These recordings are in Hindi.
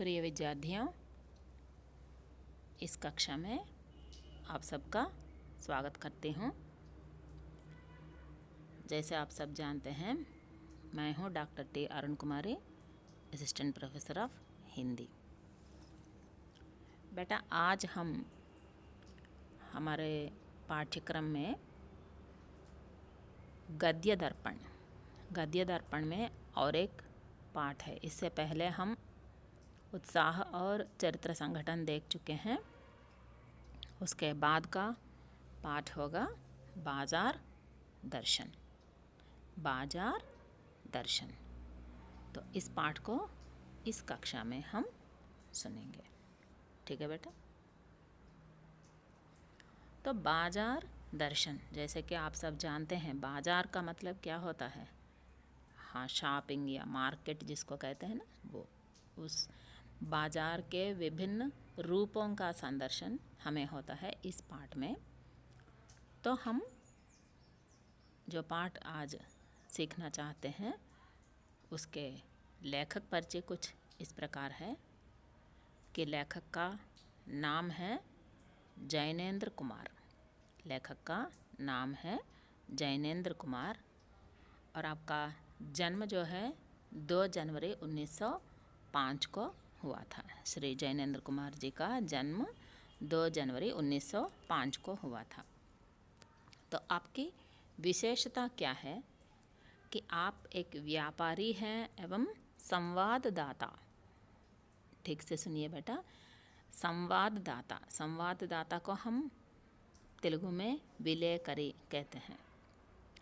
प्रिय विद्यार्थियों, इस कक्षा में आप सबका स्वागत करती हूँ। जैसे आप सब जानते हैं, मैं हूँ doctor T Arun Kumari, assistant professor of Hindi. बेटा, आज हम हमारे पाठ्यक्रम में गद्य दर्पण में और एक पाठ है। इससे पहले हम उत्साह और चरित्र संगठन देख चुके हैं। उसके बाद का पाठ होगा बाजार दर्शन। तो इस पाठ को इस कक्षा में हम सुनेंगे। ठीक है बेटा। तो बाजार दर्शन, जैसे कि आप सब जानते हैं, बाजार का मतलब क्या होता है? हाँ, शॉपिंग या मार्केट जिसको कहते हैं ना, वो उस बाजार के विभिन्न रूपों का संदर्शन हमें होता है इस पाठ में। तो हम जो पाठ आज सीखना चाहते हैं उसके लेखक परिचय कुछ इस प्रकार है कि लेखक का नाम है जैनेंद्र कुमार और आपका जन्म जो है 2 जनवरी 1905 को हुआ था। श्री जैनेंद्र कुमार जी का जन्म 2 जनवरी 1905 को हुआ था। तो आपकी विशेषता क्या है कि आप एक व्यापारी हैं एवं संवाददाता। ठीक से सुनिए बेटा, संवाददाता को हम तेलुगु में विलेकरी कहते हैं,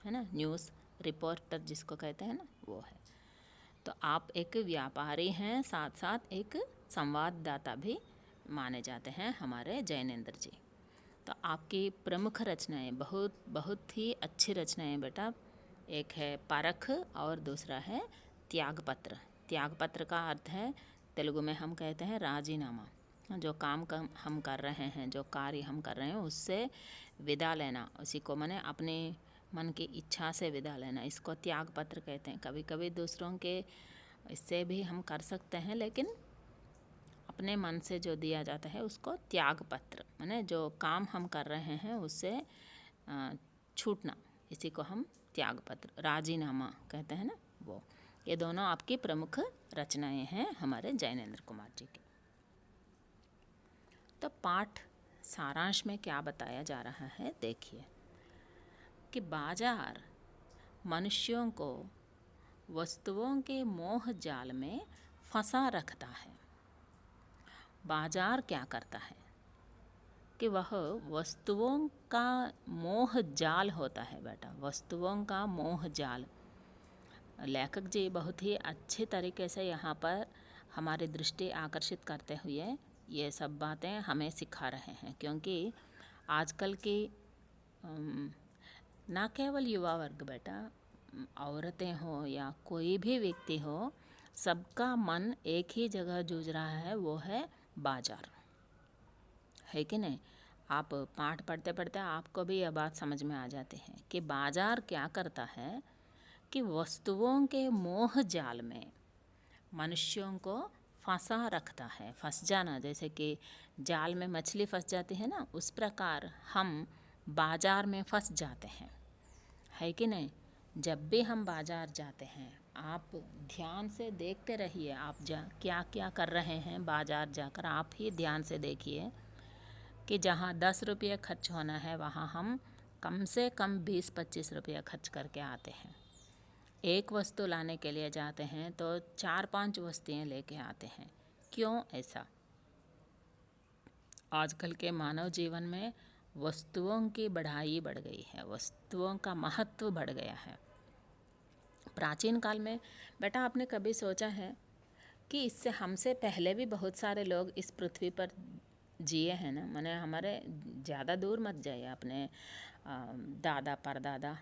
है ना, न्यूज़ रिपोर्टर जिसको कहते हैं ना, वो है। तो आप एक व्यापारी हैं, साथ साथ एक संवाददाता भी माने जाते हैं हमारे जैनेंद्र जी। तो आपकी प्रमुख रचनाएं बहुत ही अच्छी रचनाएं बेटा। एक है परख और दूसरा है त्यागपत्र का अर्थ है तेलुगु में हम कहते हैं राजीनामा। जो काम हम कर रहे हैं, जो कार्य हम कर रहे हैं, उससे विदा लेना, उसी को माने अपने मन की इच्छा से विदा लेना, इसको त्यागपत्र कहते हैं। कभी कभी दूसरों के इससे भी हम कर सकते हैं, लेकिन अपने मन से जो दिया जाता है उसको त्यागपत्र, माने जो काम हम कर रहे हैं उससे छूटना, इसी को हम त्यागपत्र, राजीनामा कहते हैं ना, वो। ये दोनों आपकी प्रमुख रचनाएं हैं हमारे जैनेंद्र कुमार जी की। तो पाठ सारांश में क्या बताया जा रहा है, देखिए कि बाजार मनुष्यों को वस्तुओं के मोह जाल में फंसा रखता है। बाजार क्या करता है कि वह वस्तुओं का मोह जाल होता है बेटा, वस्तुओं का मोह जाल। लेखक जी बहुत ही अच्छे तरीके से यहाँ पर हमारी दृष्टि आकर्षित करते हुए ये सब बातें हमें सिखा रहे हैं, क्योंकि आजकल की ना केवल युवा वर्ग बेटा, औरतें हो या कोई भी व्यक्ति हो, सबका मन एक ही जगह जूझ रहा है, वो है बाजार, है कि नहीं? आप पाठ पढ़ते पढ़ते आपको भी यह बात समझ में आ जाती है कि बाजार क्या करता है कि वस्तुओं के मोह जाल में मनुष्यों को फंसा रखता है। फंस जाना, जैसे कि जाल में मछली फंस जाती है ना, उस प्रकार हम बाजार में फंस जाते हैं, है कि नहीं? जब भी हम बाजार जाते हैं, आप ध्यान से देखते रहिए, आप क्या क्या कर रहे हैं बाजार जाकर, आप ही ध्यान से देखिए कि जहाँ 10 रुपये खर्च होना है वहाँ हम कम से कम 20-25 रुपये खर्च करके आते हैं। एक वस्तु लाने के लिए जाते हैं तो 4-5 वस्तुएं लेके आते हैं। क्यों ऐसा? आजकल के मानव जीवन में वस्तुओं की बढ़ाई बढ़ गई है, वस्तुओं का महत्व बढ़ गया है। प्राचीन काल में बेटा, आपने कभी सोचा है कि इससे हमसे पहले भी बहुत सारे लोग इस पृथ्वी पर जिए हैं ना? माने हमारे ज़्यादा दूर मत जाइए, अपने दादा परदादा,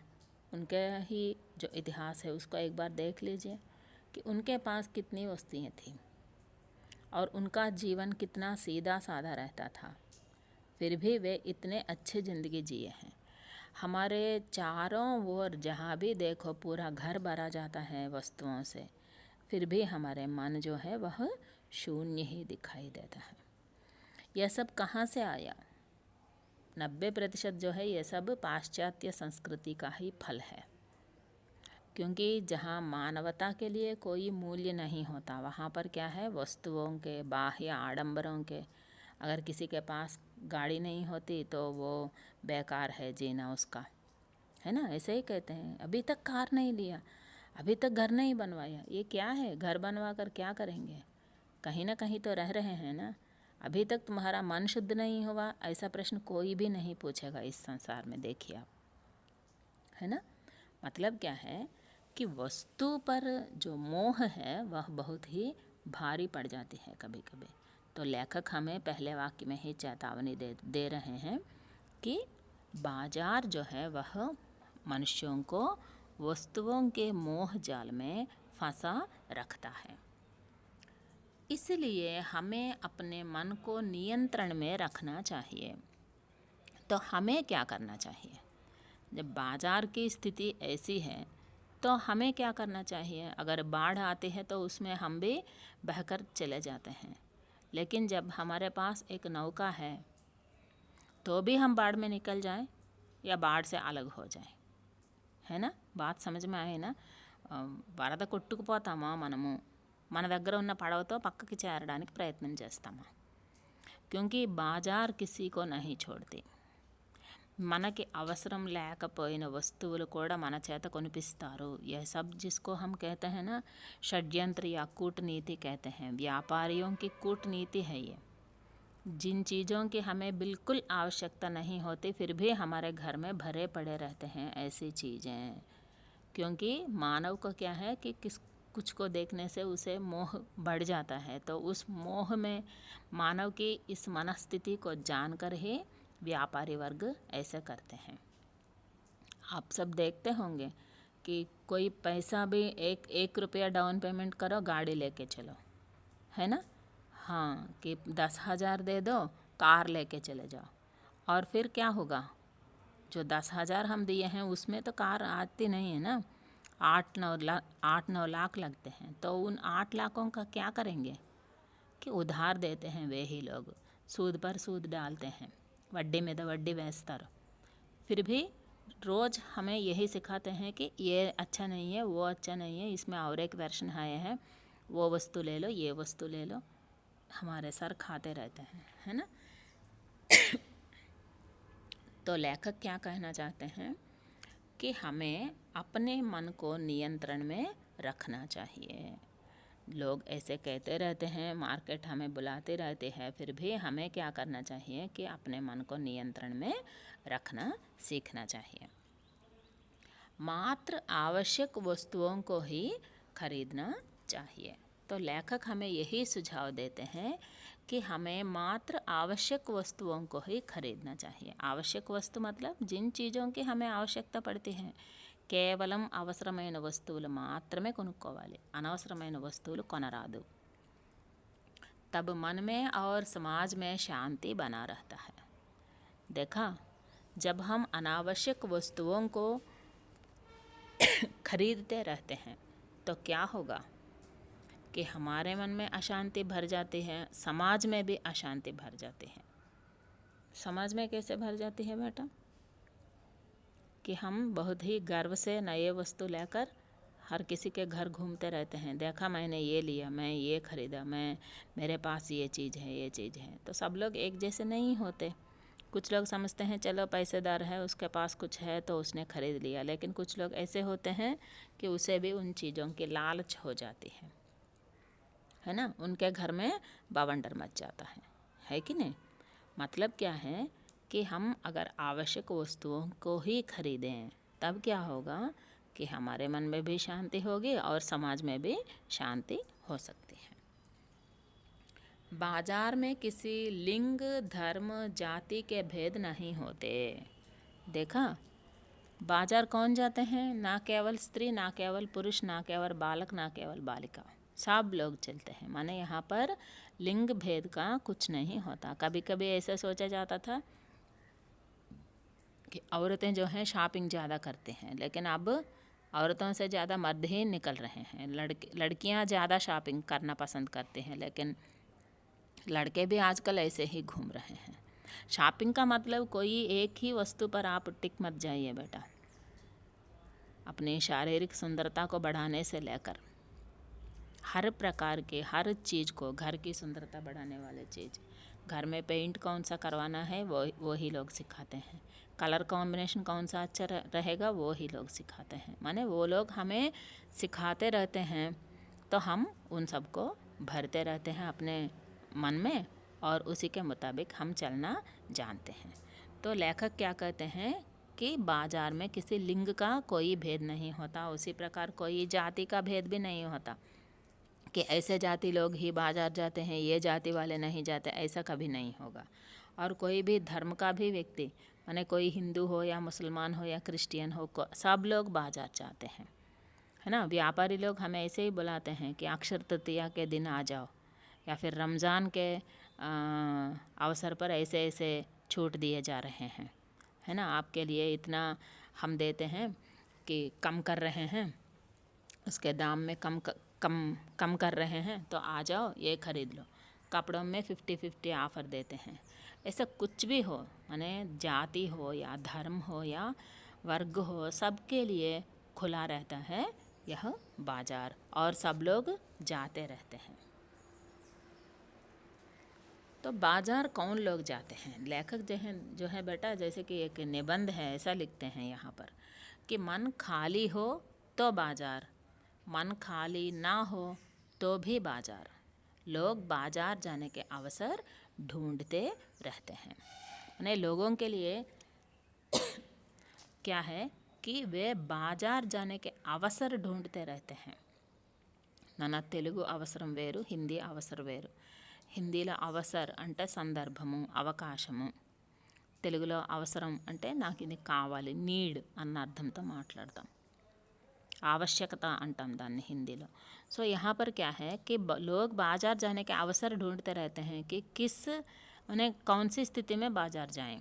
उनके ही जो इतिहास है उसको एक बार देख लीजिए कि उनके पास कितनी वस्तुएं थीं और उनका जीवन कितना सीधा साधा रहता था, फिर भी वे इतने अच्छे ज़िंदगी जिए हैं। हमारे चारों ओर जहाँ भी देखो पूरा घर भरा जाता है वस्तुओं से, फिर भी हमारे मन जो है वह शून्य ही दिखाई देता है। यह सब कहाँ से आया? 90% जो है ये सब पाश्चात्य संस्कृति का ही फल है। क्योंकि जहाँ मानवता के लिए कोई मूल्य नहीं होता, वहाँ पर क्या है, वस्तुओं के, बाह्य आडंबरों के। अगर किसी के पास गाड़ी नहीं होती तो वो बेकार है जीना उसका, है ना, ऐसे ही कहते हैं। अभी तक कार नहीं लिया, अभी तक घर नहीं बनवाया, ये क्या है, घर बनवा कर क्या करेंगे? कहीं ना कहीं तो रह रहे हैं ना। अभी तक तुम्हारा मन शुद्ध नहीं हुआ, ऐसा प्रश्न कोई भी नहीं पूछेगा इस संसार में, देखिए आप, है ना। मतलब क्या है कि वस्तु पर जो मोह है वह बहुत ही भारी पड़ जाती है कभी कभी। तो लेखक हमें पहले वाक्य में ही चेतावनी दे रहे हैं कि बाजार जो है वह मनुष्यों को वस्तुओं के मोह जाल में फंसा रखता है। इसलिए हमें अपने मन को नियंत्रण में रखना चाहिए। तो हमें क्या करना चाहिए? जब बाजार की स्थिति ऐसी है तो हमें क्या करना चाहिए? अगर बाढ़ आती है तो उसमें हम भी बहकर चले जाते हैं, लेकिन जब हमारे पास एक नौका है तो भी हम बाढ़ में निकल जाएं या बाढ़ से अलग हो जाएं, है ना। बात समझ में आए ना? వరద కొట్టుకుపోతామా మనము, మన దగ్గర ఉన్న పడవతో పక్కకి చేరడానికి ప్రయత్నం చేస్తామా? क्योंकि बाजार किसी को नहीं छोड़ती। మనకి అవసరం లేకపోయిన వస్తువులు కూడా మన చేత కొనిపిస్తారు। यह सब जिसको हम कहते हैं ना षड्यंत्र या कूटनीति कहते हैं, व्यापारियों की कूटनीति है ये। जिन चीज़ों की हमें बिल्कुल आवश्यकता नहीं होती फिर भी हमारे घर में भरे पड़े रहते हैं ऐसी चीज़ें। क्योंकि मानव को क्या है कि कुछ को देखने से उसे मोह बढ़ जाता है, तो उस मोह में मानव की इस मनस्थिति को जानकर ही व्यापारी वर्ग ऐसे करते हैं। आप सब देखते होंगे कि कोई पैसा भी एक रुपया डाउन पेमेंट करो, गाड़ी लेके चलो, है ना। हाँ, कि 10,000 दे दो, कार लेके चले जाओ। और फिर क्या होगा? जो 10,000 हम दिए हैं उसमें तो कार आती नहीं है ना, 8-9 लाख लगते हैं। तो उन 8 लाखों का क्या करेंगे कि उधार देते हैं वे ही लोग, सूद पर सूद डालते हैं, वड्डी में तो वड्डी వేస్తారు। फिर भी रोज़ हमें यही सिखाते हैं कि ये अच्छा नहीं है, वो अच्छा नहीं है, इसमें और एक वर्षन आया है, वो वस्तु ले लो, ये वस्तु ले लो, हमारे सर खाते रहते हैं, है ना। तो लेखक क्या कहना चाहते हैं कि हमें अपने मन को नियंत्रण में रखना चाहिए। लोग ऐसे कहते रहते हैं, मार्केट हमें बुलाते रहते हैं, फिर भी हमें क्या करना चाहिए कि अपने मन को नियंत्रण में रखना सीखना चाहिए। मात्र आवश्यक वस्तुओं को ही खरीदना चाहिए। तो लेखक हमें यही सुझाव देते हैं कि हमें मात्र आवश्यक वस्तुओं को ही खरीदना चाहिए। आवश्यक वस्तु मतलब जिन चीज़ों की हमें आवश्यकता पड़ती है, కేవలం అవసరమైన వస్తువులు మాత్రమే కొనుక్కోవాలి, అనవసరమైన వస్తువులు కొనరాదు। तब मन में और समाज में शांति बना रहता है। देखा, जब हम अनावश्यक वस्तुओं को खरीदते रहते हैं तो क्या होगा कि हमारे मन में अशांति भर जाती है, समाज में भी अशांति भर जाती है। समाज में कैसे भर जाती है बेटा? कि हम बहुत ही गर्व से नए वस्तु लेकर हर किसी के घर घूमते रहते हैं, देखा मैंने ये लिया, मैं ये ख़रीदा, मेरे पास ये चीज़ है, ये चीज़ है। तो सब लोग एक जैसे नहीं होते। कुछ लोग समझते हैं चलो पैसेदार है, उसके पास कुछ है तो उसने ख़रीद लिया, लेकिन कुछ लोग ऐसे होते हैं कि उसे भी उन चीज़ों की लालच हो जाती है ना। उनके घर में बवंडर मच जाता है कि नहीं। मतलब क्या है कि हम अगर आवश्यक वस्तुओं को ही खरीदें तब क्या होगा कि हमारे मन में भी शांति होगी और समाज में भी शांति हो सकती है। बाजार में किसी लिंग, धर्म, जाति के भेद नहीं होते। देखा, बाजार कौन जाते हैं? ना केवल स्त्री, ना केवल पुरुष, ना केवल बालक, ना केवल बालिका, सब लोग चलते हैं। माने यहाँ पर लिंग भेद का कुछ नहीं होता। कभी कभी ऐसा सोचा जाता था कि औरतें जो हैं शॉपिंग ज़्यादा करते हैं, लेकिन अब औरतों से ज़्यादा मर्द ही निकल रहे हैं। लड़कियां ज़्यादा शॉपिंग करना पसंद करते हैं, लेकिन लड़के भी आजकल ऐसे ही घूम रहे हैं। शॉपिंग का मतलब कोई एक ही वस्तु पर आप टिक मत जाइए बेटा। अपनी शारीरिक सुंदरता को बढ़ाने से लेकर हर प्रकार के हर चीज़ को, घर की सुंदरता बढ़ाने वाले चीज़, घर में पेंट कौन सा करवाना है वो ही लोग सिखाते हैं, कलर कॉम्बिनेशन कौन सा अच्छा रहेगा वो ही लोग सिखाते हैं। माने वो लोग हमें सिखाते रहते हैं, तो हम उन सबको भरते रहते हैं अपने मन में और उसी के मुताबिक हम चलना जानते हैं। तो लेखक क्या कहते हैं कि बाज़ार में किसी लिंग का कोई भेद नहीं होता, उसी प्रकार कोई जाति का भेद भी नहीं होता कि ऐसे जाति लोग ही बाज़ार जाते हैं, ये जाति वाले नहीं जाते, ऐसा कभी नहीं होगा। और कोई भी धर्म का भी व्यक्ति, माने कोई हिंदू हो या मुसलमान हो या क्रिश्चियन हो, सब लोग बाज़ार जाते हैं, है ना। व्यापारी लोग हमें ऐसे ही बुलाते हैं कि अक्षय तृतीया के दिन आ जाओ, या फिर रमज़ान के अवसर पर ऐसे ऐसे छूट दिए जा रहे हैं, है ना, आपके लिए इतना हम देते हैं कि कम कर रहे हैं, उसके दाम में कम कर रहे हैं, तो आ जाओ ये ख़रीद लो। कपड़ों में 50-50 ऑफ़र देते हैं। ऐसा कुछ भी हो, माने जाति हो या धर्म हो या वर्ग हो, सबके लिए खुला रहता है यह बाज़ार, और सब लोग जाते रहते हैं। तो बाज़ार कौन लोग जाते हैं? लेखक जो है बेटा, जैसे कि एक निबंध है, ऐसा लिखते हैं यहाँ पर कि मन खाली हो तो बाज़ार, मन खाली ना हो तो भी बाज़ार, लोग बाज़ार जाने के अवसर ढूंढते रहते हैं। यानी लोगों के लिए क्या है कि वे बाज़ार जाने के अवसर ढूंढते रहते हैं। మన తెలుగు అవసరం వేరు, హిందీ అవసరం వేరు. హిందీలో అవసర్ అంటే సందర్భము, అవకాశము. తెలుగులో అవసరం అంటే నాకు ఇది కావాలి, నీడ్ అన్న అర్థంతో మాట్లాడతాం. आवश्यकता अंटाम दाన్ని हिंदी लो. सो यहाँ पर क्या है कि लोग बाज़ार जाने के अवसर ढूंढते रहते हैं कि उन्हें कौन सी स्थिति में बाज़ार जाएं,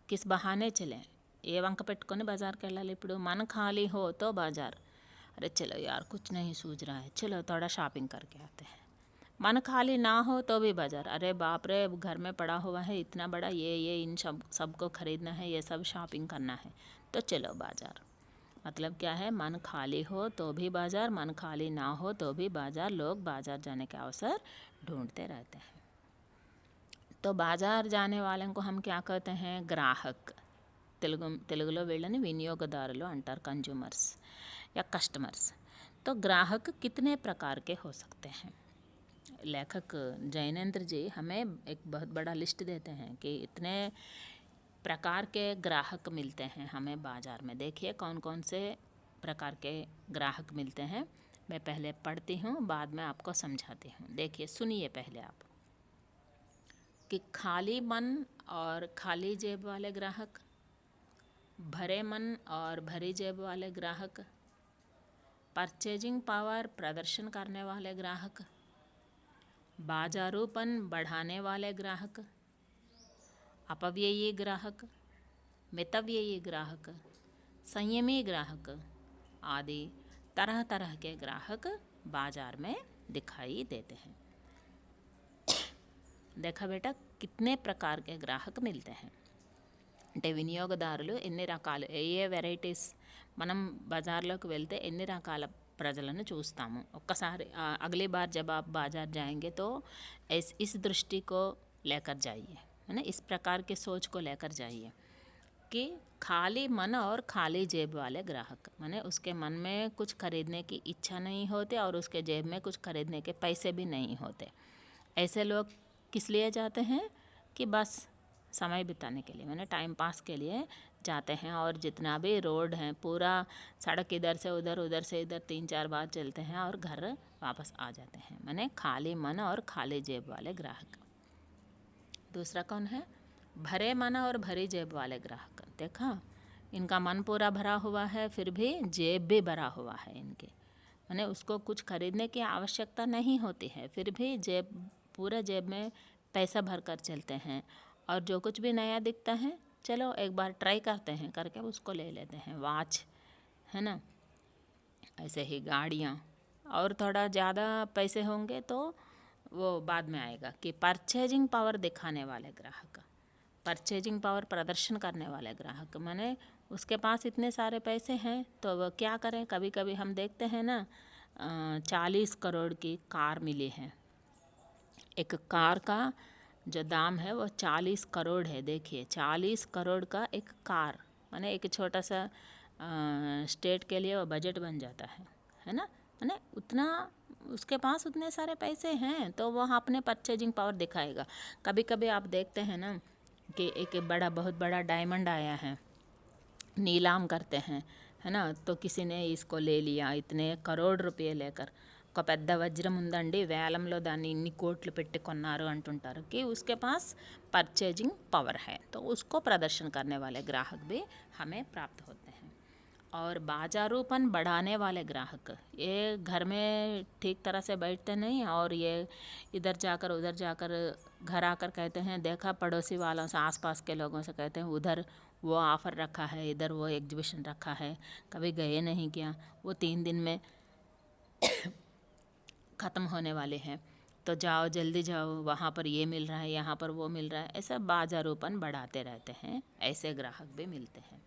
किस बहाने चलें. ఏ వంక పెట్టుకొని बाज़ार వెళ్ళాలి ఇప్పుడు? मन खाली हो तो बाज़ार, अरे चलो यार कुछ नहीं सूझ रहा है, चलो थोड़ा शॉपिंग करके आते हैं. मन खाली ना हो तो भी बाज़ार, अरे बाप रे घर में पड़ा हुआ है इतना बड़ा, ये इन सबको ख़रीदना है, ये सब शॉपिंग करना है, तो चलो बाज़ार. मतलब क्या है? मन खाली हो तो भी बाज़ार, मन खाली ना हो तो भी बाज़ार, लोग बाज़ार जाने के अवसर ढूंढते रहते हैं. तो बाज़ार जाने वालों को हम क्या कहते हैं? ग्राहक. తెలుగులో వీళ్ళని వినియోగదారులు అంటారు, कंज्यूमर्स या कस्टमर्स. तो ग्राहक कितने प्रकार के हो सकते हैं? लेखक जैनेंद्र जी हमें एक बहुत बड़ा लिस्ट देते हैं कि इतने प्रकार के ग्राहक मिलते हैं हमें बाज़ार में. देखिए कौन कौन से प्रकार के ग्राहक मिलते हैं. मैं पहले पढ़ती हूँ, बाद में आपको समझाती हूँ. देखिए सुनिए पहले आप कि खाली मन और खाली जेब वाले ग्राहक, भरे मन और भरी जेब वाले ग्राहक, परचेजिंग पावर प्रदर्शन करने वाले ग्राहक, बाजारूपन बढ़ाने वाले ग्राहक, अपव्ययी ग्राहक, मितव्ययी ग्राहक, संयमी ग्राहक आदि तरह तरह के ग्राहक बाजार में दिखाई देते हैं. देखा बेटा कितने प्रकार के ग्राहक मिलते हैं. అంటే వినియోగదారులు ఎన్ని రకాలు, ఏ వెరైటీస్, మనం బజార్లోకి వెళ్తే ఎన్ని రకాల ప్రజలను చూస్తాము. ఒక్కసారి अगली बार जब आप बाज़ार जाएंगे तो इस दृष्टि को लेकर जाइए, है ना, इस प्रकार के सोच को लेकर जाइए कि खाली मन और खाली जेब वाले ग्राहक, माने उसके मन में कुछ खरीदने की इच्छा नहीं होती और उसके जेब में कुछ खरीदने के पैसे भी नहीं होते. ऐसे लोग किस लिए जाते हैं? कि बस समय बिताने के लिए, मैंने टाइम पास के लिए जाते हैं, और जितना भी रोड है पूरा सड़क इधर से उधर, उधर से इधर 3-4 बार चलते हैं और घर वापस आ जाते हैं. मैंने खाली मन और खाली जेब वाले ग्राहक. दूसरा कौन है? भरे मन और भरी जेब वाले ग्राहक. देखा इनका मन पूरा भरा हुआ है, फिर भी जेब भी भरा हुआ है इनके, मैंने उसको कुछ खरीदने की आवश्यकता नहीं होती है, फिर भी पूरे जेब में पैसा भर कर चलते हैं, और जो कुछ भी नया दिखता है चलो एक बार ट्राई करते हैं करके उसको ले लेते हैं. वॉच, है ना। ऐसे ही गाड़ियाँ, और थोड़ा ज़्यादा पैसे होंगे तो वो बाद में आएगा कि परचेजिंग पावर दिखाने वाले ग्राहक, परचेजिंग पावर प्रदर्शन करने वाले ग्राहक, माने उसके पास इतने सारे पैसे हैं तो वह क्या करें। कभी कभी हम देखते हैं ना 40 करोड़ की कार मिली है, एक कार का जो दाम है वो 40 करोड़ है। देखिए 40 करोड़ का एक कार, माने एक छोटा सा स्टेट के लिए वो बजट बन जाता है ना। माने उतना उसके पास उतने सारे पैसे हैं तो वह अपने परचेजिंग पावर दिखाएगा। कभी कभी आप देखते हैं ना कि एक बहुत बड़ा डायमंड आया है, नीलाम करते हैं, है ना, तो किसी ने इसको ले लिया इतने करोड़ रुपये लेकर, ఒక పెద్ద వజ్రం ఉందండి వేలంలో దాన్ని ఇన్ని కోట్లు పెట్టి కొన్నారు అంటుంటారు कि उसके पास परचेजिंग पावर है, तो उसको प्रदर्शन करने वाले ग्राहक भी हमें प्राप्त होते हैं। और बाजारूपन बढ़ाने वाले ग्राहक, ये घर में ठीक तरह से बैठते नहीं और ये इधर जाकर उधर जाकर घर आकर कहते हैं, देखा पड़ोसी वालों से आसपास के लोगों से कहते हैं उधर वो ऑफ़र रखा है, इधर वो एग्जीबिशन रखा है, कभी गए नहीं क्या, वो 3 दिन में ख़त्म होने वाले हैं, तो जाओ जल्दी जाओ, वहाँ पर ये मिल रहा है, यहाँ पर वो मिल रहा है, ऐसा बाजारूपन बढ़ाते रहते हैं। ऐसे ग्राहक भी मिलते हैं।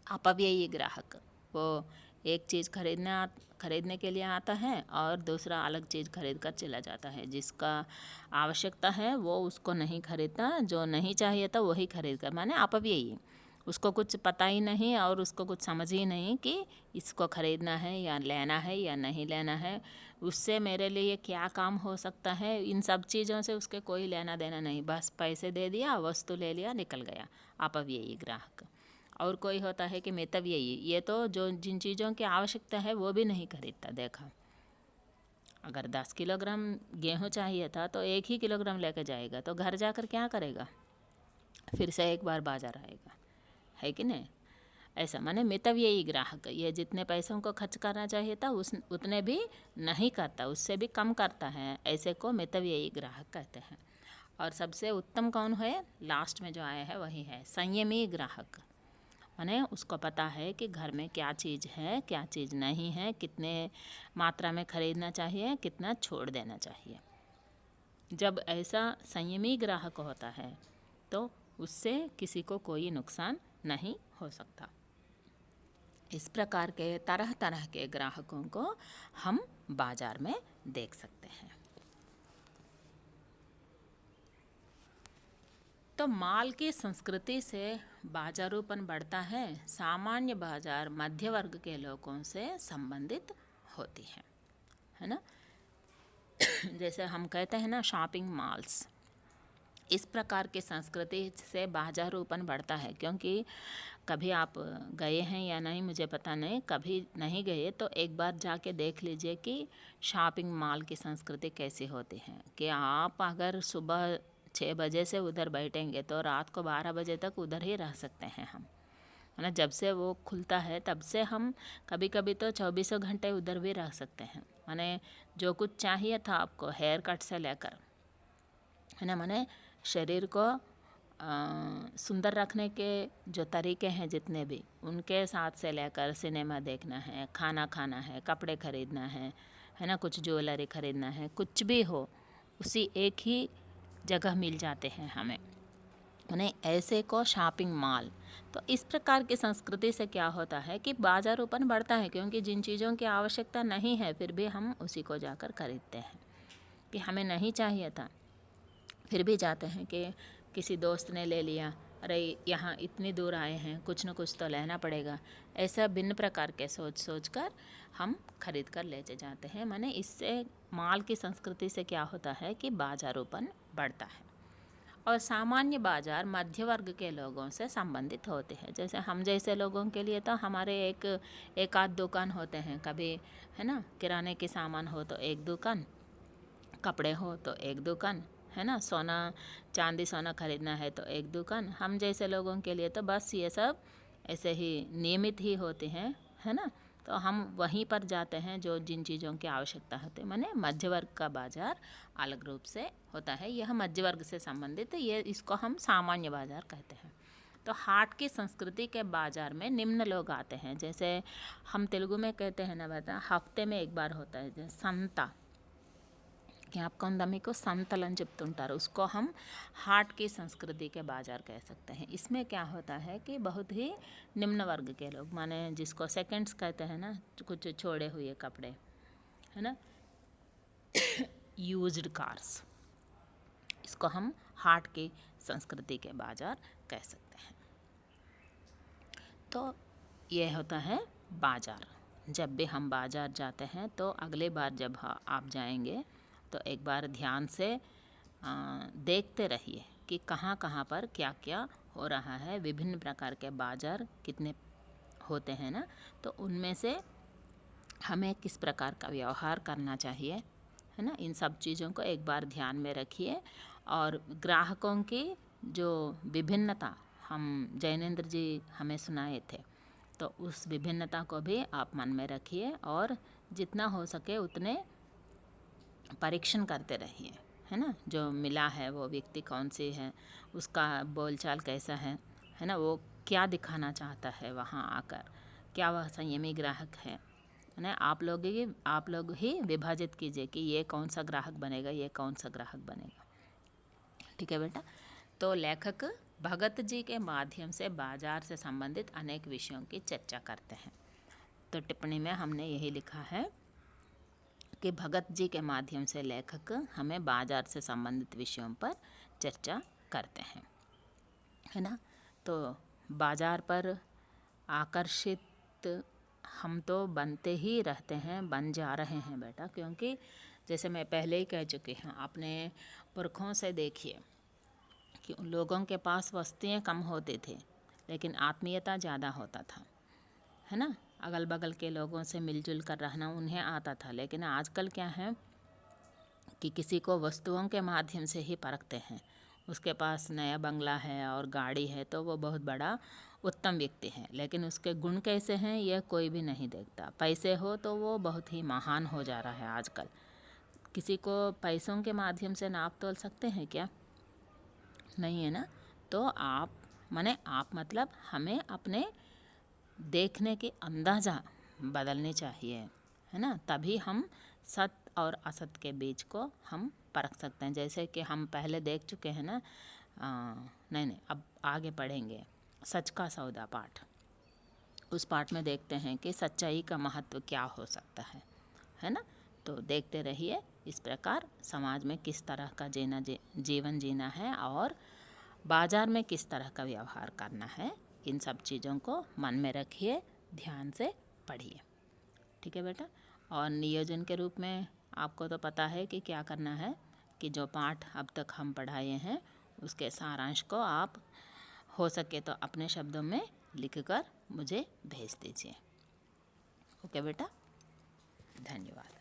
अपव्ययी ग्राहक, वो एक चीज़ खरीदने के लिए आता है और दूसरा अलग चीज़ खरीद कर चला जाता है। जिसका आवश्यकता है वो उसको नहीं खरीदता, जो नहीं चाहिए था वही खरीद कर, माने अपव्ययी, उसको कुछ पता ही नहीं और उसको कुछ समझ ही नहीं कि इसको ख़रीदना है या लेना है या नहीं लेना है, उससे मेरे लिए क्या काम हो सकता है, इन सब चीज़ों से उसके कोई लेना देना नहीं, बस पैसे दे दिया, वस्तु ले लिया, निकल गया, अपव्ययी ग्राहक। और कोई होता है कि मितव्ययी, ये तो जो जिन चीज़ों की आवश्यकता है वो भी नहीं खरीदता। देखा, अगर 10 किलोग्राम गेहूँ चाहिए था तो 1 ही किलोग्राम लेकर जाएगा, तो घर जाकर क्या करेगा, फिर से एक बार बाजार आएगा, है कि नहीं। ऐसा माने मितव्ययी ग्राहक, ये जितने पैसों को खर्च करना चाहिए था उतने भी नहीं करता, उससे भी कम करता है, ऐसे को मितव्ययी ग्राहक कहते हैं। और सबसे उत्तम कौन है, लास्ट में जो आया है वही है संयमी ग्राहक, माने उसको पता है कि घर में क्या चीज़ है क्या चीज़ नहीं है, कितने मात्रा में खरीदना चाहिए, कितना छोड़ देना चाहिए। जब ऐसा संयमी ग्राहक होता है तो उससे किसी को कोई नुकसान नहीं हो सकता। इस प्रकार के तरह तरह के ग्राहकों को हम बाजार में देख सकते हैं। तो माल की संस्कृति से बाजारूपन बढ़ता है, सामान्य बाजार मध्य वर्ग के लोगों से संबंधित होती है ना। जैसे हम कहते हैं ना शॉपिंग मॉल्स, इस प्रकार की संस्कृति से बाजारूपन बढ़ता है। क्योंकि कभी आप गए हैं या नहीं मुझे पता नहीं, कभी नहीं गए तो एक बार जाके देख लीजिए कि शॉपिंग मॉल की संस्कृति कैसी होती है। कि आप अगर सुबह 6 बजे से उधर बैठेंगे तो रात को 12 बजे तक उधर ही रह सकते हैं हम, है ना। जब से वो खुलता है तब से हम कभी कभी तो 24 घंटे उधर भी रह सकते हैं। माने जो कुछ चाहिए था आपको, हेयर कट से लेकर, है ना, माने शरीर को सुंदर रखने के जो तरीके हैं जितने भी, उनके साथ से लेकर सिनेमा देखना है, खाना खाना है, कपड़े खरीदना है ना, कुछ ज्वेलरी खरीदना है, कुछ भी हो उसी एक ही जगह मिल जाते हैं हमें, माने ऐसे को शॉपिंग मॉल। तो इस प्रकार की संस्कृति से क्या होता है कि बाजारूपन बढ़ता है, क्योंकि जिन चीज़ों की आवश्यकता नहीं है फिर भी हम उसी को जाकर खरीदते हैं। कि हमें नहीं चाहिए था फिर भी जाते हैं कि किसी दोस्त ने ले लिया, अरे यहाँ इतनी दूर आए हैं, कुछ न कुछ तो लेना पड़ेगा, ऐसा भिन्न प्रकार के सोच कर हम खरीद कर लेते जाते हैं। माने इससे माल की संस्कृति से क्या होता है कि बाजारूपन बढ़ता है। और सामान्य बाजार मध्य वर्ग के लोगों से संबंधित होते हैं। जैसे हम जैसे लोगों के लिए तो हमारे एक आध दुकान होते हैं, कभी है ना, किराने के सामान हो तो एक दुकान, कपड़े हो तो एक दुकान, है ना, सोना चांदी सोना खरीदना है तो एक दुकान। हम जैसे लोगों के लिए तो बस ये सब ऐसे ही नियमित ही होते हैं, है ना। तो हम वहीं पर जाते हैं जो जिन चीज़ों की आवश्यकता होती है। माने मध्य वर्ग का बाजार अलग रूप से होता है, यह मध्य वर्ग से संबंधित, ये इसको हम सामान्य बाजार कहते हैं। तो हाट की संस्कृति के बाज़ार में निम्न लोग आते हैं। जैसे हम तेलुगु में कहते हैं ना बेटा, हफ्ते में एक बार होता है जैसे संता, జ్ఞాపకం ఉందా మీకు, సంతలు అని చెప్తుంటారు, उसको हम हाट की संस्कृति के बाज़ार कह सकते हैं। इसमें क्या होता है कि बहुत ही निम्न वर्ग के लोग, माने जिसको सेकंड्स कहते हैं ना, कुछ छोड़े हुए कपड़े, है ना, यूज्ड कार्स, इसको हम हाट की संस्कृति के बाज़ार कह सकते हैं। तो ये होता है बाज़ार। जब भी हम बाज़ार जाते हैं तो अगले बार जब आप जाएंगे तो एक बार ध्यान से देखते रहिए कि कहाँ कहाँ पर क्या क्या हो रहा है। विभिन्न प्रकार के बाज़ार कितने होते हैं ना, तो उनमें से हमें किस प्रकार का व्यवहार करना चाहिए, है ना, इन सब चीज़ों को एक बार ध्यान में रखिए। और ग्राहकों की जो विभिन्नता हम जैनेंद्र जी हमें सुनाए थे, तो उस विभिन्नता को भी आप मन में रखिए और जितना हो सके उतने परीक्षण करते रहिए, है ना। जो मिला है वो व्यक्ति कौन सी है, उसका बोलचाल कैसा है ना, वो क्या दिखाना चाहता है वहाँ आकर, क्या वह संयमी ग्राहक है ना। आप लोग ही विभाजित कीजिए कि ये कौन सा ग्राहक बनेगा, ये कौन सा ग्राहक बनेगा। ठीक है बेटा। तो लेखक भगत जी के माध्यम से बाजार से संबंधित अनेक विषयों की चर्चा करते हैं। तो टिप्पणी में हमने यही लिखा है कि भगत जी के माध्यम से लेखक हमें बाजार से संबंधित विषयों पर चर्चा करते हैं, है ना। तो बाजार पर आकर्षित हम तो बनते ही रहते हैं, बन जा रहे हैं बेटा, क्योंकि जैसे मैं पहले ही कह चुकी हूँ, अपने पुरखों से देखिए कि उन लोगों के पास वस्तुएं कम होती थी लेकिन आत्मीयता ज़्यादा होता था, है ना। अगल बगल के लोगों से मिलजुल कर रहना उन्हें आता था। लेकिन आजकल क्या है कि किसी को वस्तुओं के माध्यम से ही परखते हैं। उसके पास नया बंगला है और गाड़ी है तो वो बहुत बड़ा उत्तम व्यक्ति है, लेकिन उसके गुण कैसे हैं यह कोई भी नहीं देखता। पैसे हो तो वो बहुत ही महान हो जा रहा है आजकल। किसी को पैसों के माध्यम से नाप तोल सकते हैं क्या? नहीं है ना। तो आप मतलब हमें अपने देखने की अंदाज़ा बदलनी चाहिए, है ना। तभी हम सत्य और असत्य के बीच को हम परख सकते हैं। जैसे कि हम पहले देख चुके हैं ना, नहीं अब आगे पढ़ेंगे सच का सौदा पाठ। उस पाठ में देखते हैं कि सच्चाई का महत्व क्या हो सकता है ना। तो देखते रहिए इस प्रकार समाज में किस तरह का जीवन जीना है और बाज़ार में किस तरह का व्यवहार करना है। इन सब चीज़ों को मन में रखिए, ध्यान से पढ़िए। ठीक है बेटा। और नियोजन के रूप में आपको तो पता है कि क्या करना है, कि जो पाठ अब तक हम पढ़ाए हैं उसके सारांश को आप हो सके तो अपने शब्दों में लिखकर मुझे भेज दीजिए। ओके बेटा, धन्यवाद।